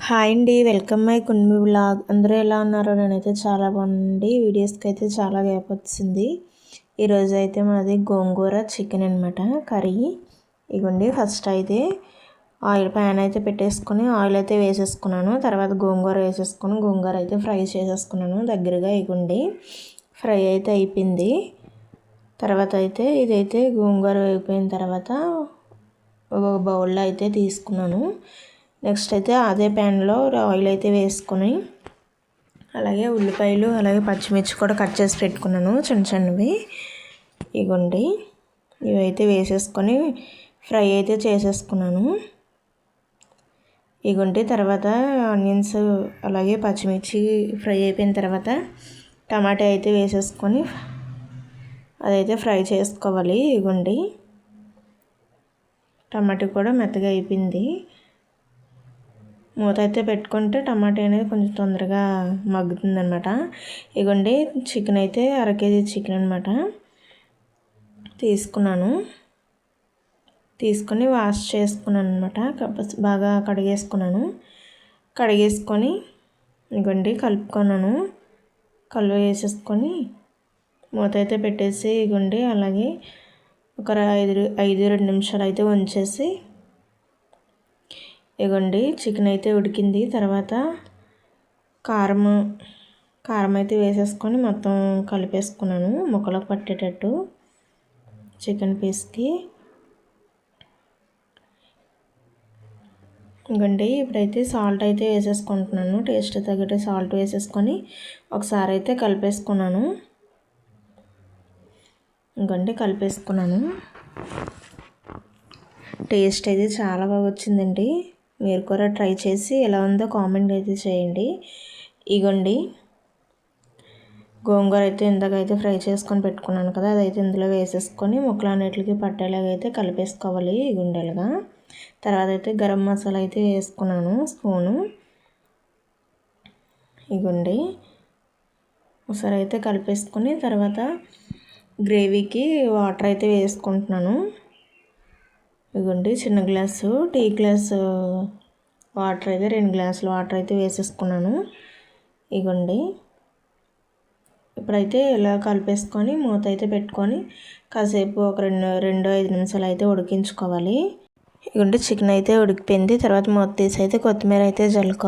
Hi అండి, welcome my కున్మి vlog. అందరూ ఎలా ఉన్నారో? నేనైతే చాలా బాగుంది. వీడియోస్కి అయితే చాలా గ్యాప్ వచ్చింది. ఈరోజు అయితే మాది గోంగూర చికెన్ అనమాట, కర్రీ. ఇగోండి, ఫస్ట్ అయితే ఆయిల్ ప్యాన్ అయితే పెట్టేసుకొని ఆయిల్ అయితే వేసేసుకున్నాను. తర్వాత గోంగూర వేసేసుకొని గోంగూర అయితే ఫ్రై చేసేసుకున్నాను దగ్గరగా. ఇగోండి, ఫ్రై అయితే అయిపోయింది. తర్వాత అయితే ఇదైతే గోంగూర అయిపోయిన తర్వాత ఒక బౌల్లో అయితే తీసుకున్నాను. నెక్స్ట్ అయితే అదే ప్యాన్లో ఆయిల్ అయితే వేసుకొని అలాగే ఉల్లిపాయలు అలాగే పచ్చిమిర్చి కూడా కట్ చేసి పెట్టుకున్నాను చిన్న చిన్నవి. ఇగోండి, ఇవైతే వేసేసుకొని ఫ్రై అయితే చేసేసుకున్నాను. ఇగోండి, తర్వాత ఆనియన్స్ అలాగే పచ్చిమిర్చి ఫ్రై అయిపోయిన తర్వాత టమాటా అయితే వేసేసుకొని అదైతే ఫ్రై చేసుకోవాలి. ఇగోండి, టమాటా కూడా మెత్తగా అయిపోయింది. మూత అయితే పెట్టుకుంటే టమాటా అనేది కొంచెం తొందరగా మగ్గుతుంది అనమాట. ఇగోండి, చికెన్ అయితే 1/2 కేజీ చికెన్ అనమాట తీసుకొని వాష్ చేసుకున్నాను అనమాట. బాగా కడిగేసుకొని ఇగోండి కలుపుకున్నాను. వేసేసుకొని మూత అయితే పెట్టేసి ఇగోండి అలాగే ఒక 2 నిమిషాలు అయితే ఉంచేసి ఇగోండి చికెన్ అయితే ఉడికింది. తర్వాత కారం అయితే వేసేసుకొని మొత్తం కలిపేసుకున్నాను ముక్కలకు పట్టేటట్టు చికెన్ పీస్కి. ఇగోండి, ఇప్పుడైతే సాల్ట్ అయితే వేసేసుకుంటున్నాను. టేస్ట్ తగ్గట్టు సాల్ట్ వేసేసుకొని ఒకసారి అయితే కలిపేసుకున్నాను. ఇగోండి, కలిపేసుకున్నాను. టేస్ట్ అయితే చాలా బాగా వచ్చిందండి. మీరు కూడా ట్రై చేసి ఎలా ఉందో కామెంట్ అయితే చేయండి. ఇగోండి, గోంగూర అయితే ఇందాకైతే ఫ్రై చేసుకొని పెట్టుకున్నాను కదా, అదైతే ఇందులో వేసేసుకొని ముక్కలన్నిటికి పట్టేలాగా అయితే కలిపేసుకోవాలి ఈ గుండెలుగా. తర్వాత అయితే గరం మసాలా అయితే వేసుకున్నాను స్పూను. ఇగోండి, ఒకసారి అయితే కలిపేసుకొని తర్వాత గ్రేవీకి వాటర్ అయితే వేసుకుంటున్నాను. ఇగోండి, చిన్న గ్లాసు టీ గ్లాసు వాటర్ అయితే 2 గ్లాసులు వాటర్ అయితే వేసేసుకున్నాను. ఇగోండి, ఇప్పుడైతే ఇలా కలిపేసుకొని మూత అయితే పెట్టుకొని కాసేపు ఒక 2-5 నిమిషాలు అయితే ఉడికించుకోవాలి. ఇగోండి, చికెన్ అయితే ఉడికిపోయింది. తర్వాత మూత తీసి అయితే కొత్తిమీర అయితే జల్లుకోవాలి.